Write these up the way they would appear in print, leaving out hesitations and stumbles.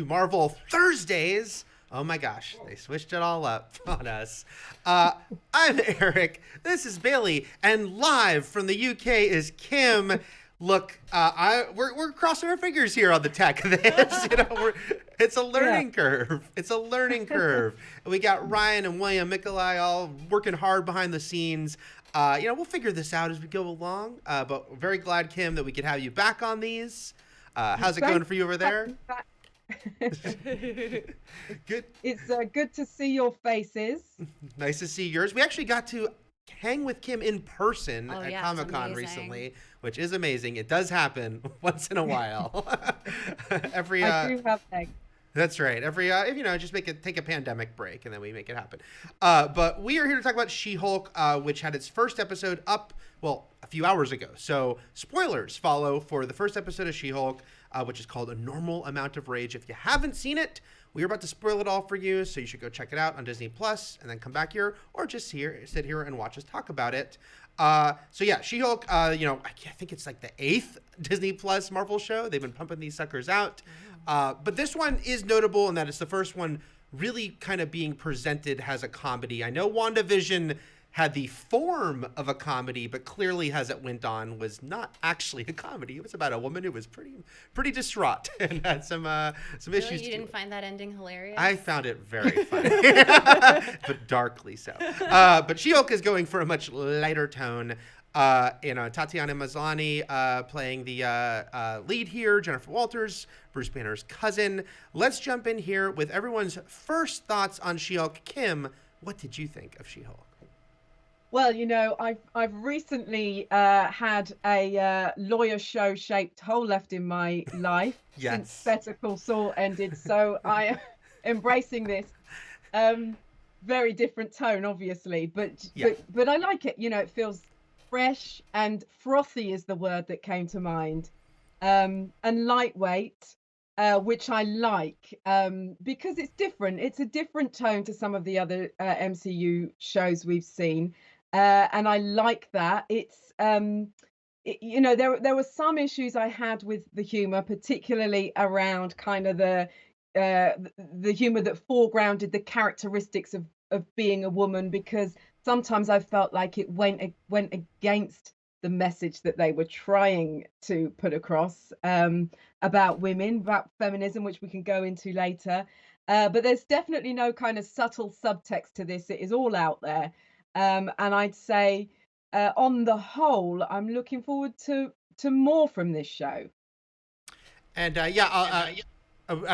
Marvel Thursdays. Oh my gosh, they switched it all up on us. I'm Eric. This is Bailey, and live from the UK is Kim. Look, we're crossing our fingers here on the tech. It's a learning curve. It's a learning curve. And we got Ryan and William Mikolaj all working hard behind the scenes. We'll figure this out as we go along. But we're very glad, Kim, that we could have you back on these. How's it going for you over there? Good. It's good to see your faces. Nice to see yours. We actually got to hang with Kim in person at Comic-Con recently, which is amazing. It does happen once in a while. I do have eggs. That's right. Just take a pandemic break and then we make it happen. But we are here to talk about She-Hulk, which had its first episode up, a few hours ago. So spoilers follow for the first episode of She-Hulk, which is called A Normal Amount of Rage. If you haven't seen it, we're about to spoil it all for you, so you should go check it out on Disney Plus and then come back here, or just sit here and watch us talk about it. She-Hulk, I think it's like the 8th Disney Plus Marvel show. They've been pumping these suckers out. But this one is notable in that it's the first one really kind of being presented as a comedy. I know WandaVision had the form of a comedy, but clearly as it went on was not actually a comedy. It was about a woman who was pretty distraught and had some issues. You didn't find that ending hilarious? I found it very funny, but darkly so. But She-Hulk is going for a much lighter tone. Tatiana Maslany playing the lead here, Jennifer Walters, Bruce Banner's cousin. Let's jump in here with everyone's first thoughts on She-Hulk. Kim, what did you think of She-Hulk? Well, I've recently had a lawyer show shaped hole left in my life since Better Call Saul ended, so I am embracing this. Very different tone, obviously, but I like it. It feels fresh, and frothy is the word that came to mind, and lightweight, which I like because it's different. It's a different tone to some of the other MCU shows we've seen. And I like that. It's, there were some issues I had with the humor, particularly around kind of the humor that foregrounded the characteristics of being a woman, because sometimes I felt like it went against the message that they were trying to put across about women, about feminism, which we can go into later. But there's definitely no kind of subtle subtext to this. It is all out there. And I'd say, on the whole, I'm looking forward to more from this show. And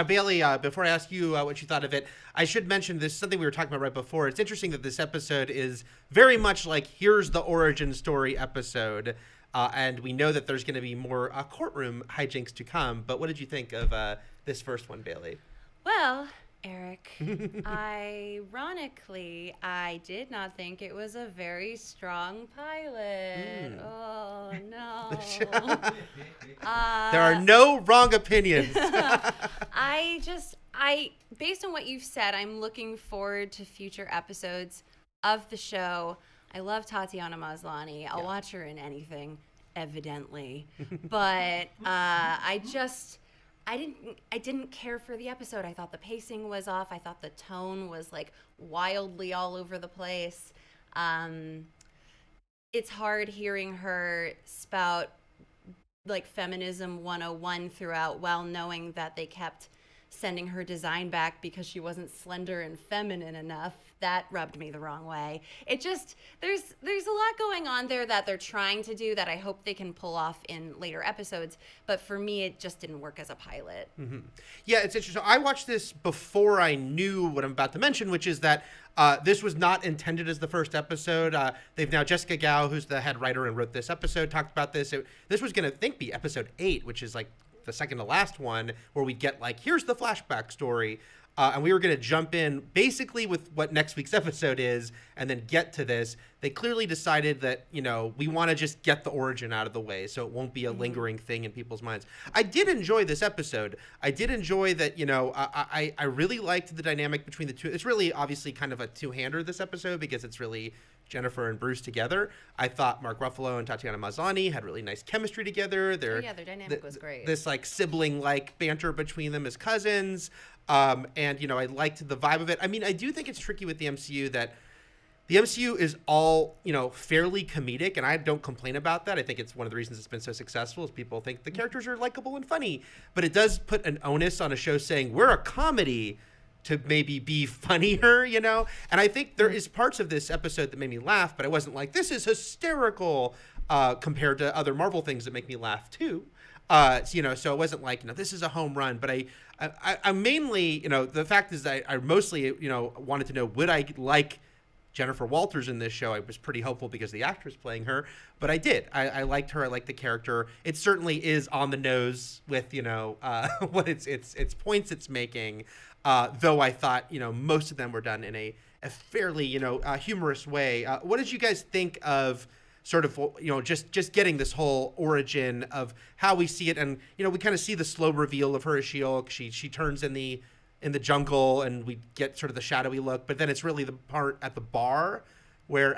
Bailey, before I ask you what you thought of it, I should mention this, something we were talking about right before. It's interesting that this episode is very much like, here's the origin story episode. And we know that there's going to be more courtroom hijinks to come. But what did you think of this first one, Bailey? Well, Eric, ironically, I did not think it was a very strong pilot. Oh, no. There are no wrong opinions. Based on what you've said, I'm looking forward to future episodes of the show. I love Tatiana Maslany. I'll watch her in anything, evidently. But I didn't care for the episode. I thought the pacing was off. I thought the tone was like wildly all over the place. It's hard hearing her spout like feminism 101 throughout, while knowing that they kept sending her design back because she wasn't slender and feminine enough. That rubbed me the wrong way. It just, there's a lot going on there that they're trying to do that I hope they can pull off in later episodes. But for me, it just didn't work as a pilot. Mm-hmm. Yeah, it's interesting. I watched this before I knew what I'm about to mention, which is that this was not intended as the first episode. They've now, Jessica Gao, who's the head writer and wrote this episode, talked about this. This was going to, be episode 8, which is like the second to last one, where we get like, here's the flashback story. and we were going to jump in basically with what next week's episode is and then get to this. They clearly decided that, we want to just get the origin out of the way so it won't be a lingering thing in people's minds. I did enjoy this episode. I did enjoy that, I really liked the dynamic between the two. It's really obviously kind of a two-hander this episode because it's really Jennifer and Bruce together. I thought Mark Ruffalo and Tatiana Maslany had really nice chemistry together. Their dynamic was great. This sibling-like banter between them as cousins. And, I liked the vibe of it. I mean, I do think it's tricky with the MCU that the MCU is all, fairly comedic, and I don't complain about that. I think it's one of the reasons it's been so successful is people think the characters are likable and funny. But it does put an onus on a show saying, we're a comedy to maybe be funnier, And I think there is parts of this episode that made me laugh, but I wasn't like, this is hysterical compared to other Marvel things that make me laugh too. So it wasn't like, this is a home run, but I mainly, the fact is that I mostly, wanted to know, would I like Jennifer Walters in this show? I was pretty hopeful because the actress playing her, but I did. I liked her. I liked the character. It certainly is on the nose with, what its points it's making. Though I thought, most of them were done in a fairly, humorous way. What did you guys think of sort of, just getting this whole origin of how we see it? And, we kind of see the slow reveal of her as She-Hulk. She turns in the jungle and we get sort of the shadowy look, but then it's really the part at the bar where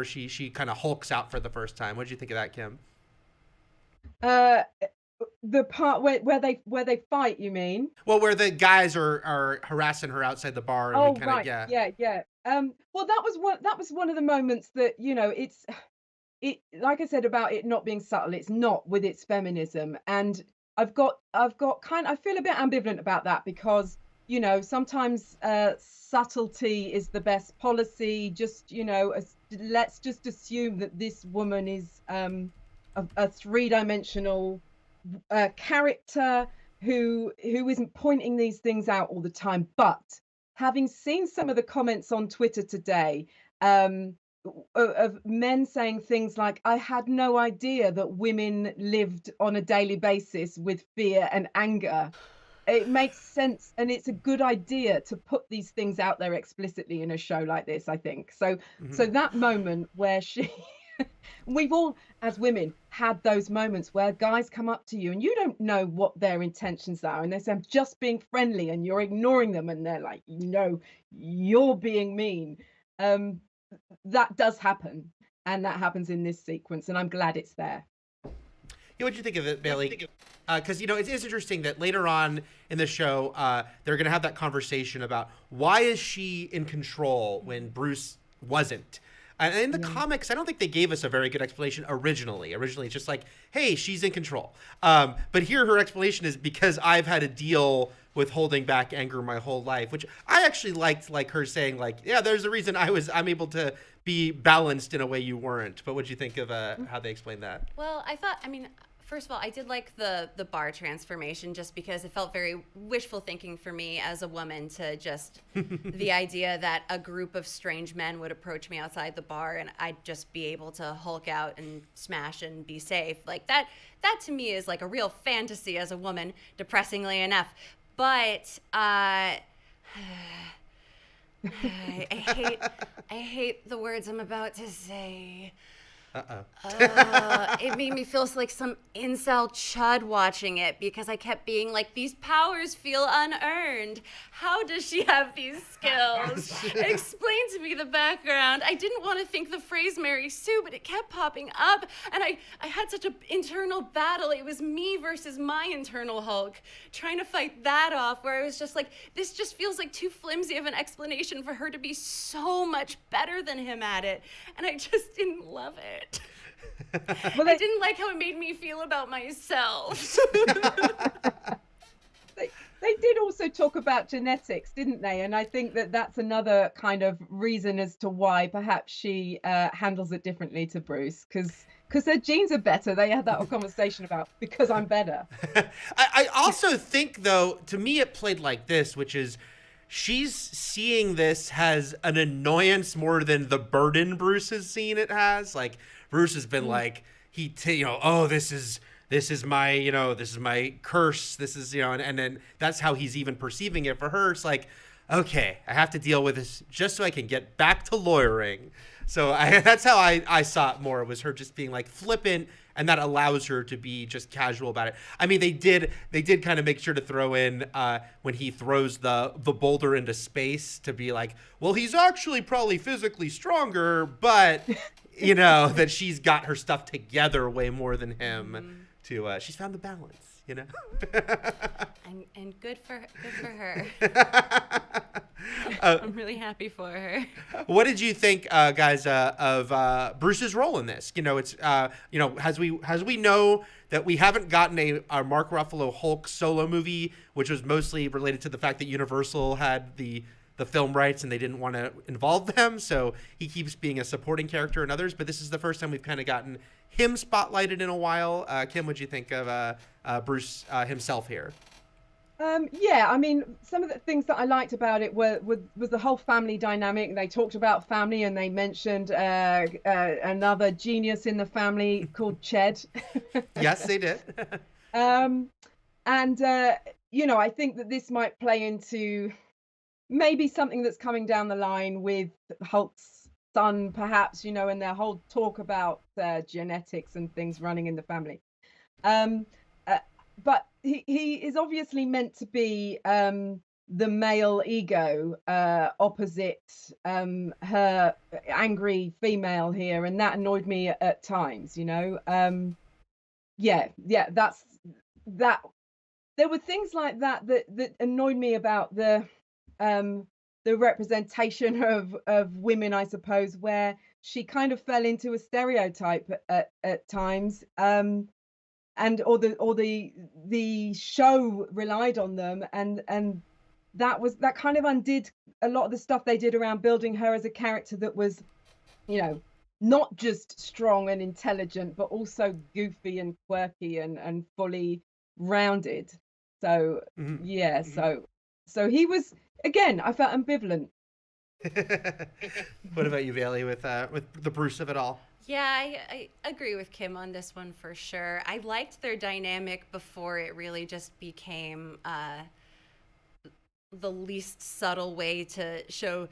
she kind of hulks out for the first time. What did you think of that, Kim? The part where they fight, you mean? Well, where the guys are harassing her outside the bar. And right. Yeah. Well, that was one of the moments that, it, like I said about it not being subtle, it's not with its feminism. And I feel a bit ambivalent about that because, sometimes subtlety is the best policy. Just, let's just assume that this woman is a three-dimensional character who isn't pointing these things out all the time. But having seen some of the comments on Twitter today of men saying things like, I had no idea that women lived on a daily basis with fear and anger. It makes sense, and it's a good idea to put these things out there explicitly in a show like this, I think. So that moment where we've all, as women, had those moments where guys come up to you and you don't know what their intentions are, and they say, I'm just being friendly, and you're ignoring them, and they're like, you're being mean. That does happen, and that happens in this sequence, and I'm glad it's there. What do you think of it, Bailey? Because, it is interesting that later on in the show, they're going to have that conversation about why is she in control when Bruce wasn't. And in the comics, I don't think they gave us a very good explanation originally. Originally, it's just like, hey, she's in control. But here her explanation is because I've had to deal with holding back anger my whole life, which I actually liked, like her saying, like, yeah, there's a reason I'm able to be balanced in a way you weren't. But what did you think of how they explained that? Well, first of all, I did like the bar transformation just because it felt very wishful thinking for me as a woman to just the idea that a group of strange men would approach me outside the bar and I'd just be able to Hulk out and smash and be safe. Like that to me is like a real fantasy as a woman, depressingly enough. But I hate the words I'm about to say. It made me feel like some incel chud watching it because I kept being like, these powers feel unearned. How does she have these skills? Explain to me the background. I didn't want to think the phrase Mary Sue, but it kept popping up. And I had such an internal battle. It was me versus my internal Hulk, trying to fight that off, where I was just like, this just feels like too flimsy of an explanation for her to be so much better than him at it. And I just didn't love it. Well, I didn't like how it made me feel about myself. They did also talk about genetics, didn't they? And I think that's another kind of reason as to why perhaps she handles it differently to Bruce, because their genes are better. They had that whole conversation about because I'm better. I also think, though, to me it played like this, which is she's seeing this as an annoyance more than the burden Bruce has seen it has. Like, Bruce has been like, this is this is my curse. This is, and then that's how he's even perceiving it. For her, it's like, okay, I have to deal with this just so I can get back to lawyering. So that's how I saw it more. It was her just being like flippant, and that allows her to be just casual about it. I mean, they did kind of make sure to throw in when he throws the boulder into space to be like, well, he's actually probably physically stronger, but that she's got her stuff together way more than him. She's found the balance, and good for her. I'm really happy for her. What did you think, guys, of Bruce's role in this? It's as we know that we haven't gotten a Mark Ruffalo Hulk solo movie, which was mostly related to the fact that Universal had the film rights and they didn't want to involve them, so he keeps being a supporting character in others. But this is the first time we've kind of gotten him spotlighted in a while. Kim, what'd you think of Bruce himself here? Yeah, I mean, some of the things that I liked about it was the whole family dynamic. They talked about family, and they mentioned another genius in the family called Ched. Yes, they did. I think that this might play into maybe something that's coming down the line with Hulk's son, perhaps, and their whole talk about genetics and things running in the family. But he is obviously meant to be the male ego opposite her angry female here, and that annoyed me at times. That's that. There were things like that annoyed me about the representation of women, I suppose, where she kind of fell into a stereotype at times. Or the show relied on them, and that kind of undid a lot of the stuff they did around building her as a character that was, not just strong and intelligent, but also goofy and quirky and fully rounded. So so he was, again, I felt ambivalent. What about you, Bailey, with the Bruce of it all? Yeah, I agree with Kim on this one for sure. I liked their dynamic before it really just became the least subtle way to show,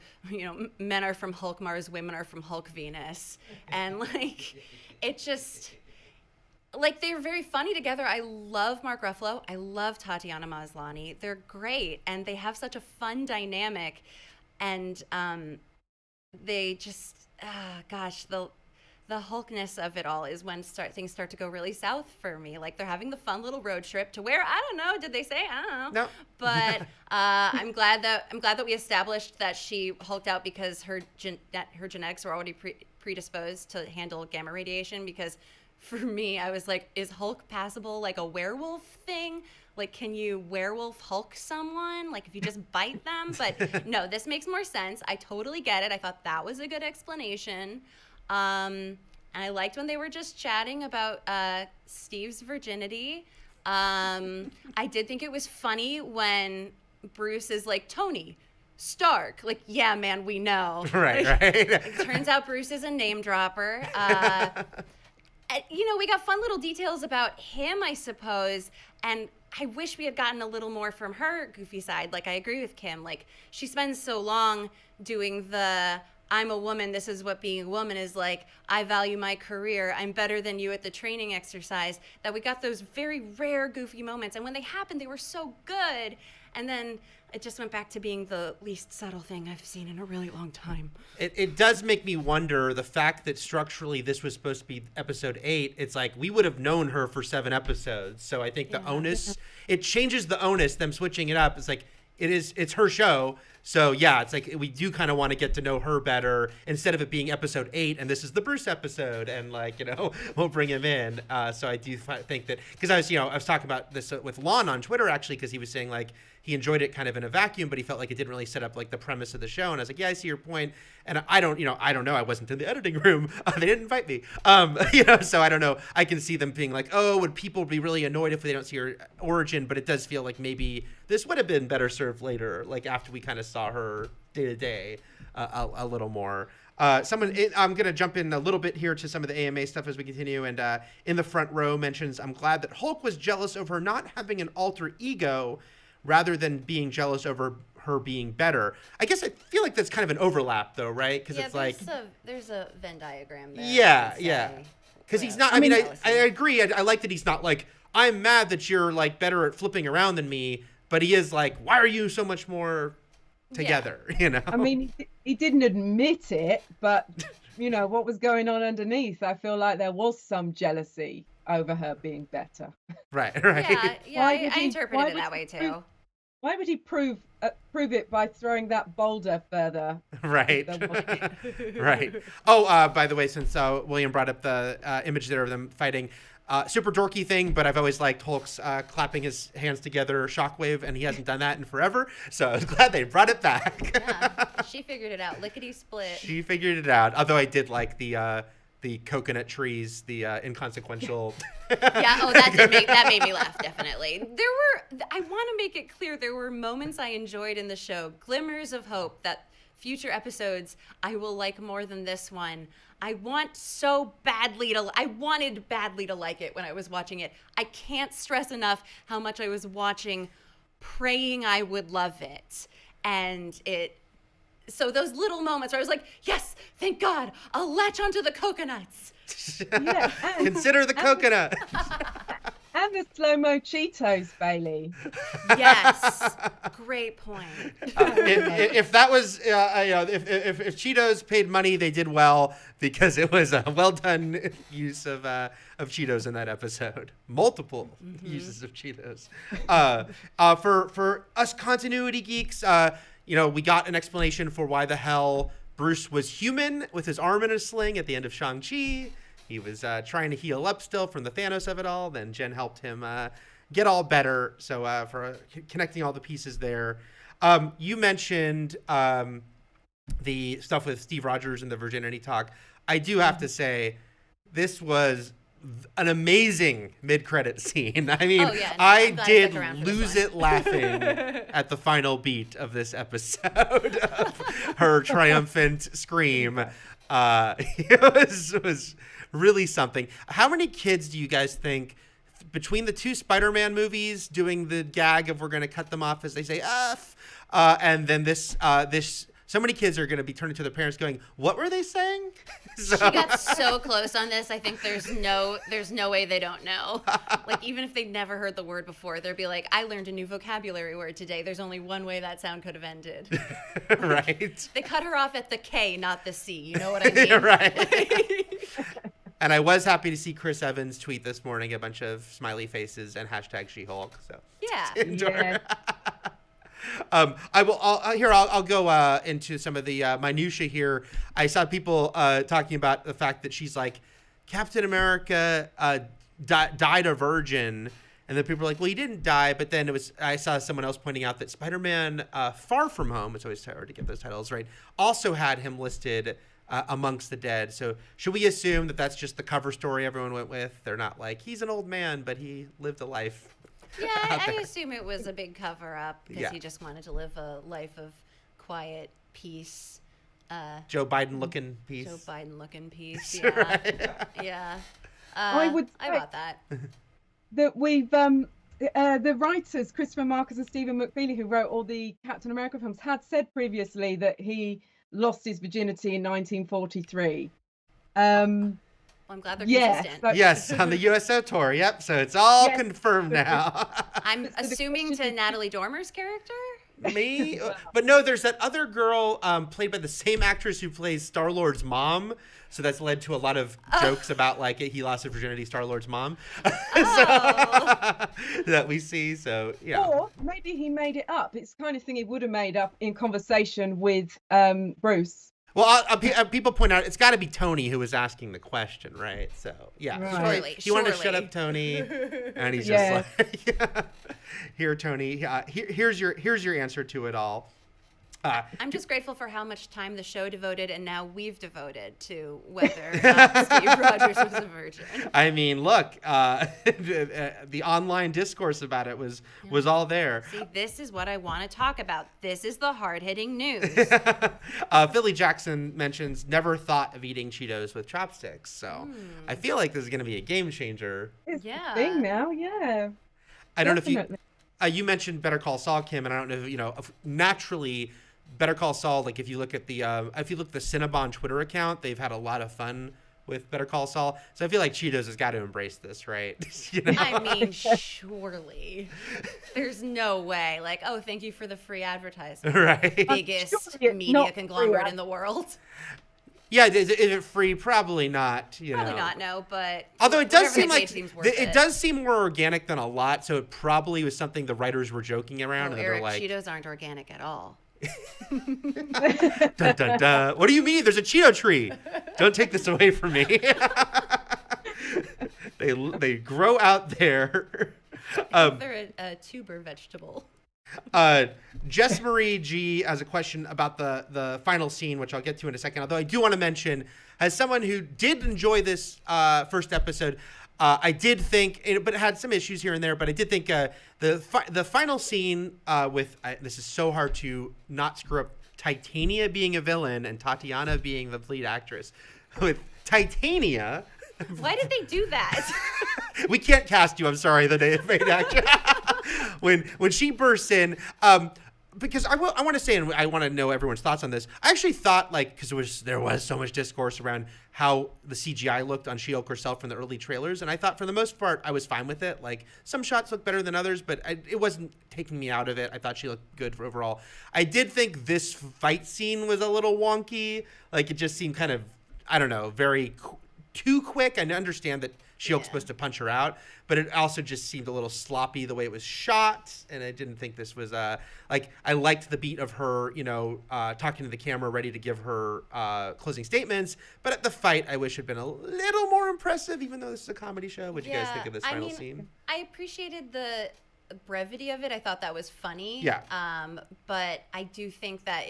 men are from Hulk Mars, women are from Hulk Venus. And it just, they're very funny together. I love Mark Ruffalo. I love Tatiana Maslany. They're great. And they have such a fun dynamic. And they just, the Hulkness of it all is when things start to go really south for me. Like, they're having the fun little road trip to where, I don't know, did they say? I don't know. No. But I'm glad that we established that she hulked out because her genetics were already predisposed to handle gamma radiation. Because for me, I was like, is Hulk passable like a werewolf thing? Like, can you werewolf Hulk someone? Like, if you just bite them? But no, this makes more sense. I totally get it. I thought that was a good explanation. And I liked when they were just chatting about Steve's virginity. I did think it was funny when Bruce is like, Tony Stark. Like, yeah, man, we know. Right. It turns out Bruce is a name dropper. We got fun little details about him, I suppose. And I wish we had gotten a little more from her goofy side. Like, I agree with Kim. Like, she spends so long doing the I'm a woman, this is what being a woman is like, I value my career, I'm better than you at the training exercise, that we got those very rare goofy moments. And when they happened, they were so good. And then it just went back to being the least subtle thing I've seen in a really long time. It does make me wonder, the fact that structurally this was supposed to be episode 8, it's like we would have known her for 7 episodes. So I think the onus, it changes the onus, them switching it up. It's like, it's her show. So yeah, it's like we do kind of want to get to know her better instead of it being episode 8 and this is the Bruce episode and we'll bring him in. So I do think that, because I was talking about this with Lon on Twitter actually, because he was saying he enjoyed it kind of in a vacuum, but he felt like it didn't really set up like the premise of the show. And I was like, yeah, I see your point. And I don't know. I wasn't in the editing room. They didn't invite me. So I don't know. I can see them being like, oh, would people be really annoyed if they don't see her origin? But it does feel like maybe this would have been better served later, like after we kind of saw her day to day a little more. I'm going to jump in a little bit here to some of the AMA stuff as we continue. And in the front row mentions, I'm glad that Hulk was jealous of her not having an alter ego rather than being jealous over her being better. I guess I feel like that's kind of an overlap though, right? Because it's like there's a Venn diagram there. Yeah. Because he's not, I agree. I like that he's not like, I'm mad that you're like better at flipping around than me, but he is like, why are you so much more together? I mean, he didn't admit it, but what was going on underneath, I feel like there was some jealousy over her being better. Right. Yeah, I interpreted it that way too. Why would he prove it by throwing that boulder further? Right. Right. Oh, by the way, since William brought up the image there of them fighting, super dorky thing, but I've always liked Hulk's clapping his hands together shockwave, and he hasn't done that in forever. So I was glad they brought it back. Yeah, she figured it out. Lickety split. She figured it out. Although I did like the coconut trees, the inconsequential. Yeah. Oh, that made me laugh. Definitely. I want to make it clear there were moments I enjoyed in the show, glimmers of hope that future episodes I will like more than this one. I wanted badly to like it when I was watching it. I can't stress enough how much I was watching, praying I would love it. And so those little moments where I was like, yes, thank God, I'll latch onto the coconuts. Yeah, consider the coconut. And the slow-mo Cheetos, Bailey. Yes, great point. If that was, if Cheetos paid money, they did well because it was a well-done use of Cheetos in that episode. Multiple uses of Cheetos. For us continuity geeks, we got an explanation for why the hell Bruce was human with his arm in a sling at the end of Shang-Chi. He was trying to heal up still from the Thanos of it all. Then Jen helped him get all better. So for connecting all the pieces there. You mentioned the stuff with Steve Rogers and the virginity talk. I do have to say, this was an amazing mid-credit scene. I mean, I did lose it laughing at the final beat of this episode of her triumphant scream. It was really something. How many kids do you guys think, between the two Spider-Man movies doing the gag of we're going to cut them off as they say F, and then this so many kids are going to be turning to their parents going, what were they saying? She got so close on this. I think there's no way they don't know. Like, even if they'd never heard the word before, they'd be like, I learned a new vocabulary word today. There's only one way that sound could have ended. Right. They cut her off at the K, not the C. You know what I mean? Right. And I was happy to see Chris Evans tweet this morning a bunch of smiley faces and hashtag She-Hulk. So yeah. I'll go into some of the minutia here. I saw people talking about the fact that she's like, Captain America died a virgin, and then people were like, well, he didn't die. But then I saw someone else pointing out that Spider-Man Far From Home, it's always hard to get those titles right, also had him listed amongst the dead. So should we assume that that's just the cover story everyone went with? They're not like, he's an old man, but he lived a life. Yeah, I assume it was a big cover-up because he just wanted to live a life of quiet peace. Joe Biden-looking peace. Joe Biden-looking peace, yeah. Right. Yeah. I bought that. That we've, the writers, Christopher Marcus and Stephen McFeely, who wrote all the Captain America films, had said previously that he lost his virginity in 1943. Well, I'm glad they're consistent. Yes, on the USO tour. Yep. So it's all confirmed now. I'm assuming to Natalie Dormer's character? Me? But no, there's that other girl played by the same actress who plays Star-Lord's mom. So that's led to a lot of jokes about like he lost his virginity, Star-Lord's mom. That we see. So yeah. Or maybe he made it up. It's the kind of thing he would have made up in conversation with Bruce. Well, people point out it's got to be Tony who was asking the question, right? So yeah, Right. he wanted to shut up Tony, and he's just like, "Here, Tony. Here's your answer to it all." I'm just grateful for how much time the show devoted and now we've devoted to whether Steve Rogers was a virgin. I mean, look, the online discourse about it was all there. See, this is what I want to talk about. This is the hard-hitting news. Philly Jackson mentions never thought of eating Cheetos with chopsticks. So I feel like this is going to be a game changer. It's the thing now, yeah. I don't know if you mentioned Better Call Saul, Kim, and I don't know if naturally Better Call Saul, like if you look at the Cinnabon Twitter account, they've had a lot of fun with Better Call Saul. So I feel like Cheetos has got to embrace this, right? I mean, surely. There's no way. Like, oh, thank you for the free advertisement. Right. Biggest media conglomerate in the world. Yeah, is it free? Probably not. Probably not, no. But although it does seem like it does seem more organic than a lot, so it probably was something the writers were joking around. And Eric, they're like, Cheetos aren't organic at all. Dun, dun, dun. What do you mean? There's a Cheeto tree. Don't take this away from me. They grow out there. They're a tuber vegetable. Jess Marie G has a question about the final scene, which I'll get to in a second. Although I do want to mention, as someone who did enjoy this first episode, I did think, but it had some issues here and there. But I did think the final scene with this is so hard to not screw up. Titania being a villain and Tatiana being the lead actress. With Titania. Why did they do that? We can't cast you. I'm sorry, the main actor. when she bursts in, because I want to say, and I want to know everyone's thoughts on this. I actually thought, like, because there was so much discourse around how the CGI looked on She-Hulk herself from the early trailers, and I thought for the most part I was fine with it. Like, some shots looked better than others, but it wasn't taking me out of it. I thought she looked good overall. I did think this fight scene was a little wonky. Like, it just seemed kind of, I don't know, very too quick. I understand that She-Hulk's supposed to punch her out, but it also just seemed a little sloppy the way it was shot, and I didn't think this was like, I liked the beat of her, talking to the camera, ready to give her closing statements, but at the fight, I wish had been a little more impressive, even though this is a comedy show. What do you guys think of this final scene? I appreciated the brevity of it. I thought that was funny. Yeah. But I do think that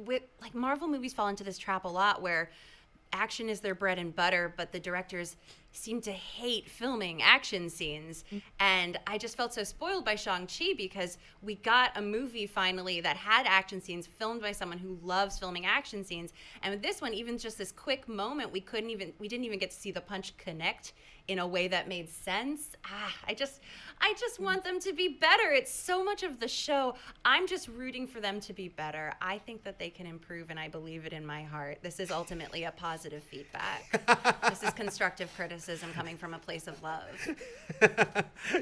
like Marvel movies fall into this trap a lot where action is their bread and butter, but the directors seem to hate filming action scenes. And I just felt so spoiled by Shang-Chi because we got a movie finally that had action scenes filmed by someone who loves filming action scenes. And with this one, even just this quick moment, we didn't even get to see the punch connect in a way that made sense. I just want them to be better. It's so much of the show. I'm just rooting for them to be better. I think that they can improve, and I believe it in my heart. This is ultimately a positive feedback. This is constructive criticism coming from a place of love.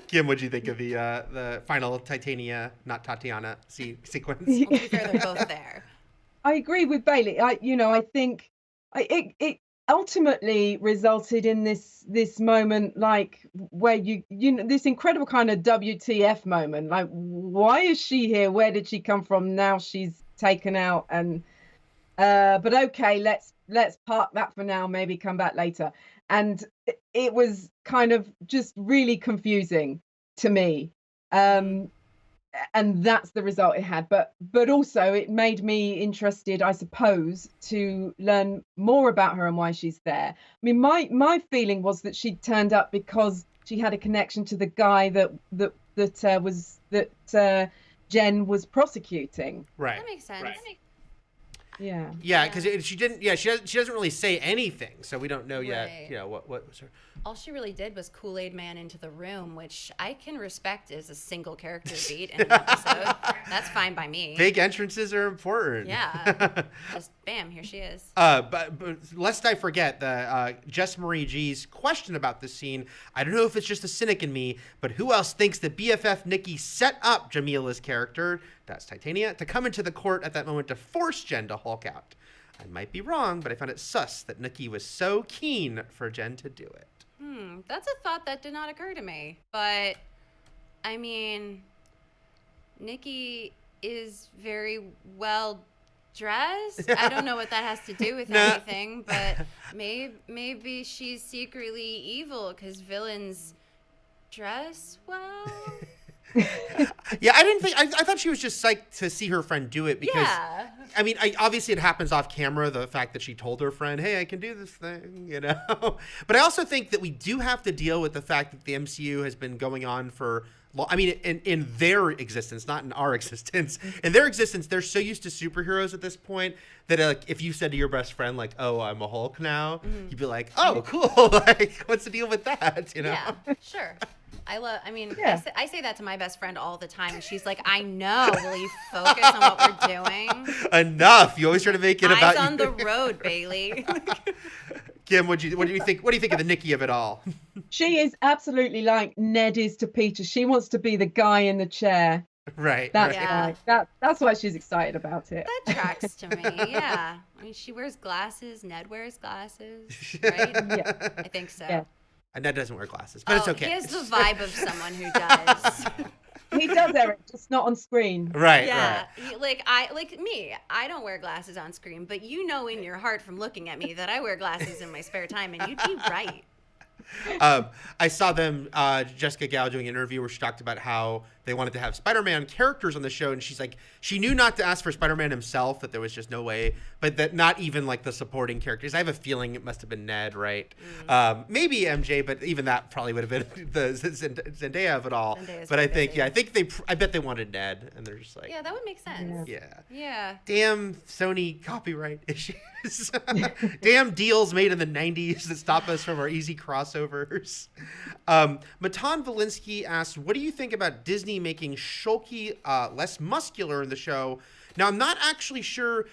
Kim, what do you think of the final Titania, not Tatiana, sequence? Well, to be fair, they're both there. I agree with Bailey. I think it ultimately resulted in this moment, like, where this incredible kind of WTF moment, like, why is she here? Where did she come from? Now she's taken out, and but okay, let's park that for now, maybe come back later. And it was kind of just really confusing to me, and that's the result it had. But also it made me interested, I suppose, to learn more about her and why she's there. I mean, my feeling was that she turned up because she had a connection to the guy that Jen was prosecuting. Right. That makes sense. Right. Yeah, because she didn't. Yeah, she doesn't really say anything, so we don't know yet. Right. What was her? All she really did was Kool-Aid Man into the room, which I can respect as a single character beat in an episode. That's fine by me. Big entrances are important. Yeah. Just bam, here she is. But lest I forget, the Jess Marie G's question about this scene. I don't know if it's just a cynic in me, but who else thinks that BFF Nikki set up Jamila's character, that's Titania, to come into the court at that moment to force Jen to Hulk out? I might be wrong, but I found it sus that Nikki was so keen for Jen to do it. That's a thought that did not occur to me. But, I mean, Nikki is very well dress. I don't know what that has to do with anything, but maybe she's secretly evil because villains dress well. Yeah, I thought she was just psyched to see her friend do it because, I mean, obviously it happens off camera, the fact that she told her friend, hey, I can do this thing, you know? But I also think that we do have to deal with the fact that the MCU has been going on for, I mean, in their existence, not in our existence. In their existence, they're so used to superheroes at this point that if you said to your best friend, like, oh, I'm a Hulk now, you'd be like, oh, cool. Like, what's the deal with that, you know? Yeah, sure. I say that to my best friend all the time. And she's like, I know. Will you focus on what we're doing? Enough. You always try to make it about Eyes on the road, Bailey. Kim, what do you think? What do you think of the Nikki of it all? She is absolutely like Ned is to Peter. She wants to be the guy in the chair. Right. That's why she's excited about it. That tracks to me. Yeah. I mean, she wears glasses. Ned wears glasses, right? Yeah. I think so. Yeah. And Ned doesn't wear glasses, but it's okay. He has the vibe of someone who does. He does, Eric, just not on screen. Right. Yeah. Right. I don't wear glasses on screen, but you know in your heart from looking at me that I wear glasses in my spare time, and you'd be right. I saw them, Jessica Gao doing an interview where she talked about how they wanted to have Spider-Man characters on the show. And she's like, she knew not to ask for Spider-Man himself, that there was just no way, but that not even like the supporting characters. I have a feeling it must have been Ned, right? Maybe MJ, but even that probably would have been the Zendaya of it all. But I think, I bet they wanted Ned, and they're just like, yeah, that would make sense. Yeah. Damn Sony copyright issues. Damn deals made in the 90s that stop us from our easy crossovers. Matan Valinsky asks, what do you think about Disney making Shulky less muscular in the show? Now, I'm not actually sure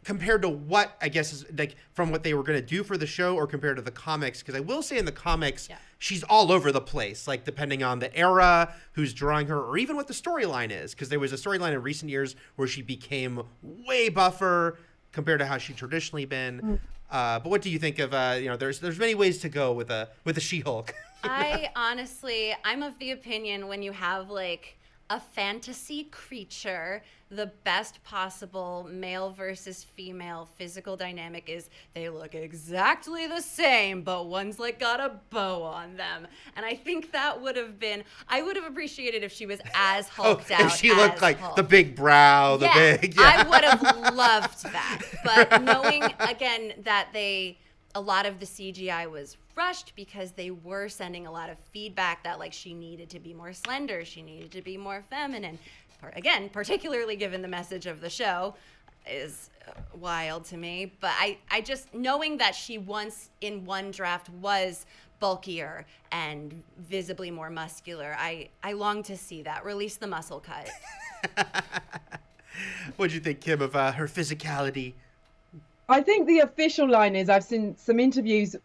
compared to what, I guess, is like from what they were going to do for the show or compared to the comics, because I will say in the comics, she's all over the place, like depending on the era, who's drawing her, or even what the storyline is, because there was a storyline in recent years where she became way buffer compared to how she'd traditionally been. But what do you think of, there's many ways to go with a She-Hulk. I'm of the opinion when you have like a fantasy creature, the best possible male versus female physical dynamic is they look exactly the same, but one's like got a bow on them. And I think that I would have appreciated if she was as hulked out. If she looked like Hulk. The big brow, I would have loved that. But knowing again that a lot of the CGI was rushed because they were sending a lot of feedback that like she needed to be more slender, she needed to be more feminine. Again, particularly given the message of the show is wild to me. But I just, knowing that she once in one draft was bulkier and visibly more muscular, I long to see that. Release the muscle cut. What'd you think, Kim, of her physicality? I think the official line is, I've seen some interviews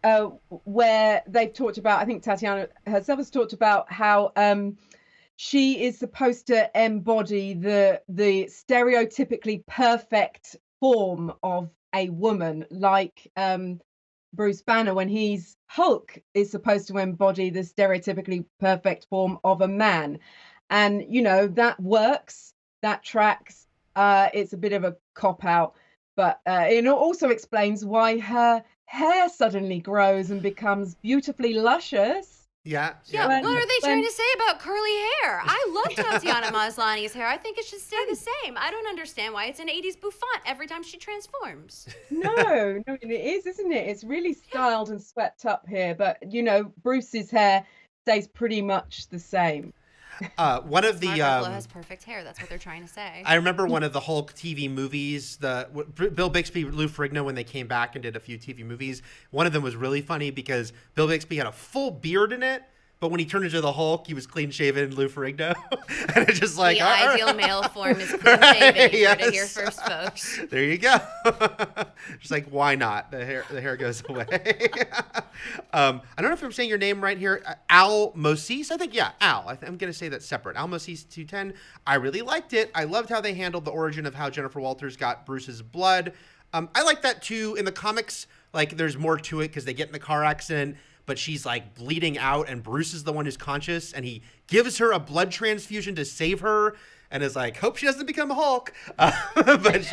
where they've talked about, I think Tatiana herself has talked about how she is supposed to embody the stereotypically perfect form of a woman, like Bruce Banner, when he's Hulk, is supposed to embody the stereotypically perfect form of a man. And, that works, that tracks. It's a bit of a cop-out. But it also explains why her hair suddenly grows and becomes beautifully luscious. Yeah. What are they trying to say about curly hair? I love Tatiana Maslany's hair. I think it should stay the same. I don't understand why it's an 80s bouffant every time she transforms. No, it is, isn't it? It's really styled and swept up here. But, Bruce's hair stays pretty much the same. One of the Mark Ruffalo has perfect hair. That's what they're trying to say. I remember one of the Hulk TV movies, Bill Bixby, Lou Ferrigno, when they came back and did a few TV movies. One of them was really funny because Bill Bixby had a full beard in it, but when he turned into the Hulk, he was clean shaven, Lou Ferrigno, and it's just like the ideal male form is clean shaven. You heard it here first, folks. There you go. Just like, why not? The hair goes away. I don't know if I'm saying your name right here. Al Moses, I think. Yeah, Al. I'm going to say that separate. Al Moses 210. I really liked it. I loved how they handled the origin of how Jennifer Walters got Bruce's blood. I like that too. In the comics, like there's more to it because they get in the car accident, but she's like bleeding out and Bruce is the one who's conscious and he gives her a blood transfusion to save her. and is like, hope she doesn't become a Hulk. But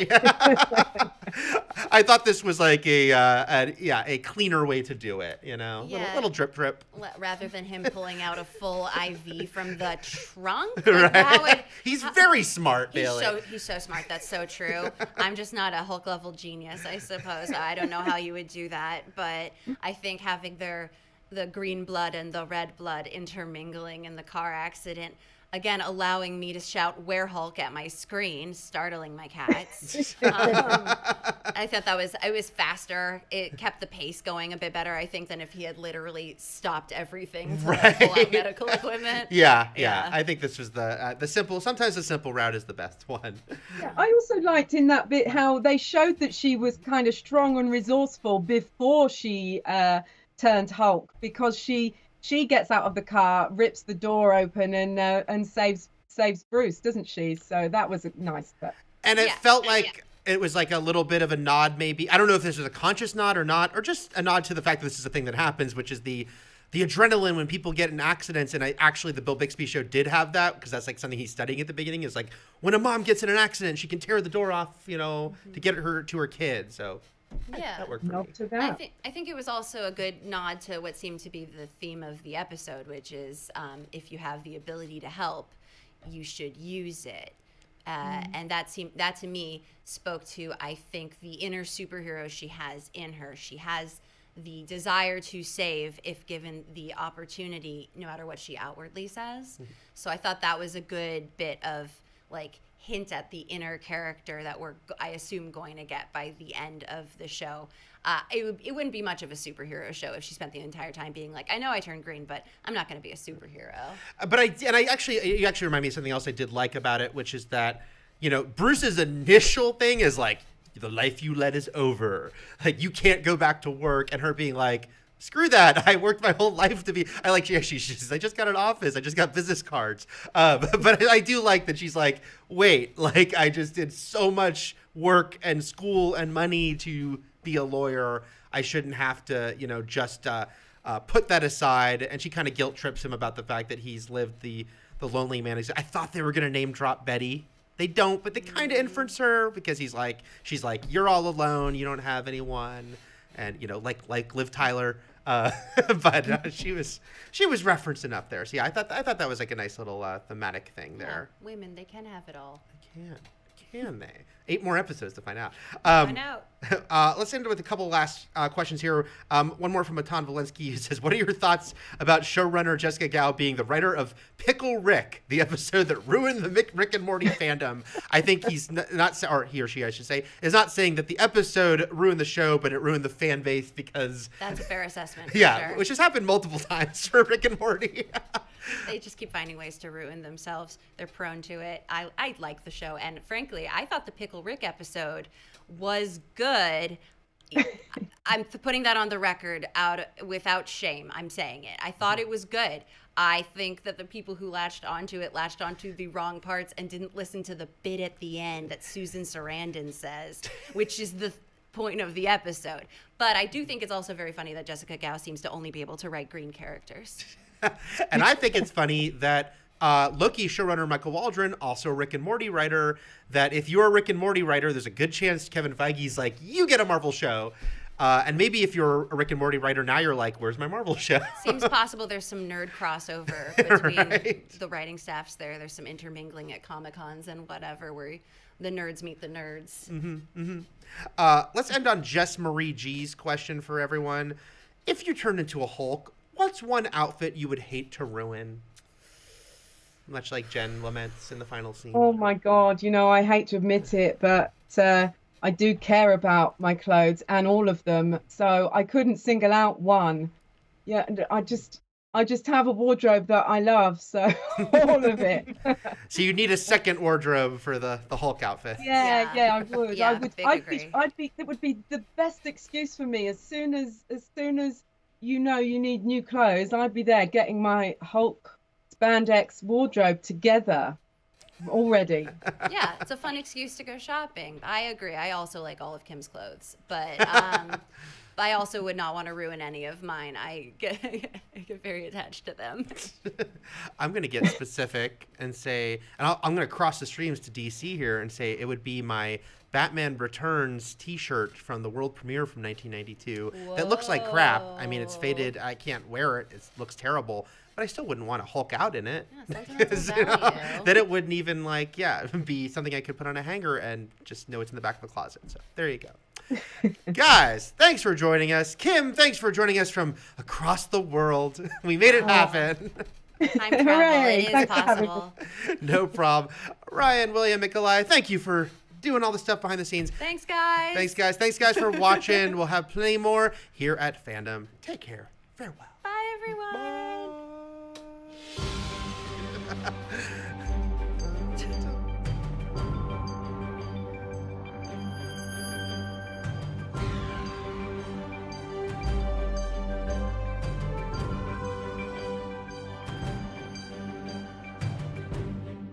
I thought this was like a cleaner way to do it, little drip drip. Rather than him pulling out a full IV from the trunk. Right. He's very smart, Bailey. He's so smart. That's so true. I'm just not a Hulk level genius, I suppose. I don't know how you would do that, but I think having the green blood and the red blood intermingling in the car accident, again, allowing me to shout "Where Hulk" at my screen, startling my cats. I thought it was faster. It kept the pace going a bit better, I think, than if he had literally stopped everything to pull out medical equipment. Yeah. I think this was the simple. Sometimes the simple route is the best one. Yeah, I also liked in that bit how they showed that she was kind of strong and resourceful before she turned Hulk, because she gets out of the car, rips the door open, and saves Bruce, doesn't she? So that was a nice bit. And it felt like it was like a little bit of a nod, maybe. I don't know if this was a conscious nod or not, or just a nod to the fact that this is a thing that happens, which is the adrenaline when people get in accidents. And actually, the Bill Bixby show did have that, because that's like something he's studying at the beginning, is like when a mom gets in an accident, she can tear the door off, to get her to her kid. So that worked for me. To that. I think it was also a good nod to what seemed to be the theme of the episode, which is if you have the ability to help, you should use it. And that to me spoke to, I think, the inner superhero she has in her. She has the desire to save if given the opportunity, no matter what she outwardly says. Mm-hmm. So I thought that was a good bit of like hint at the inner character that we're, I assume, going to get by the end of the show. It wouldn't be much of a superhero show if she spent the entire time being like, I know I turned green, but I'm not going to be a superhero. You actually remind me of something else I did like about it, which is that, Bruce's initial thing is like, the life you led is over. Like, you can't go back to work. And her being like, screw that. I worked my whole life to be, she says, I just got an office. I just got business cards. But I do like that she's like, wait, like I just did so much work and school and money to be a lawyer. I shouldn't have to, just put that aside. And she kind of guilt trips him about the fact that he's lived the lonely man. I thought they were going to name drop Betty. They don't, but they kind of inference her because she's like, you're all alone. You don't have anyone. And, like Liv Tyler. But she was referencing up there. So yeah, I thought that was like a nice little thematic thing there. Yeah, women, they can have it all. Can they? 8 more episodes to find out. Find out. Let's end with a couple last questions here. One more from Matan Valensky, who says, what are your thoughts about showrunner Jessica Gao being the writer of Pickle Rick, the episode that ruined the Rick and Morty fandom? I think he's not, or he or she, I should say, is not saying that the episode ruined the show, but it ruined the fan base because... That's a fair assessment. Yeah, sure. Which has happened multiple times for Rick and Morty. They just keep finding ways to ruin themselves. They're prone to it. I like the show. And frankly, I thought the Pickle Rick episode was good. I'm putting that on the record out without shame. I'm saying it. I thought it was good. I think that the people who latched onto the wrong parts and didn't listen to the bit at the end that Susan Sarandon says, which is the point of the episode. But I do think it's also very funny that Jessica Gao seems to only be able to write green characters. And I think it's funny that Loki showrunner Michael Waldron, also a Rick and Morty writer, that if you're a Rick and Morty writer, there's a good chance Kevin Feige's like, you get a Marvel show. And maybe if you're a Rick and Morty writer now, you're like, where's my Marvel show? Seems possible there's some nerd crossover between the writing staffs there. There's some intermingling at Comic-Cons and whatever where the nerds meet the nerds. Mm-hmm, mm-hmm. Let's end on Jess Marie G's question for everyone. If you turned into a Hulk, what's one outfit you would hate to ruin? Much like Jen laments in the final scene. Oh my God, I hate to admit it, but I do care about my clothes and all of them. So I couldn't single out one. Yeah, I just have a wardrobe that I love, so all of it. So you need a second wardrobe for the Hulk outfit. Yeah, I would. Yeah, it would be the best excuse for me. As soon as you need new clothes, I'd be there getting my Hulk spandex wardrobe together. already. Yeah, it's a fun excuse to go shopping. I agree. I also like all of Kim's clothes, but I also would not want to ruin any of mine. I get very attached to them. I'm going to get specific and say, and I'm going to cross the streams to DC here and say it would be my Batman Returns t-shirt from the world premiere from 1992. Whoa. That looks like crap. I mean, it's faded. I can't wear it. It looks terrible. But I still wouldn't want to Hulk out in it. Yeah, because, then it wouldn't even be something I could put on a hanger and just know it's in the back of the closet. So there you go. Guys, thanks for joining us. Kim, thanks for joining us from across the world. We made it happen. Time travel, it is possible. No problem. Ryan, William, Mikolaj, thank you for doing all the stuff behind the scenes. Thanks, guys. Thanks, guys, for watching. We'll have plenty more here at Fandom. Take care. Farewell. Bye, everyone. Bye.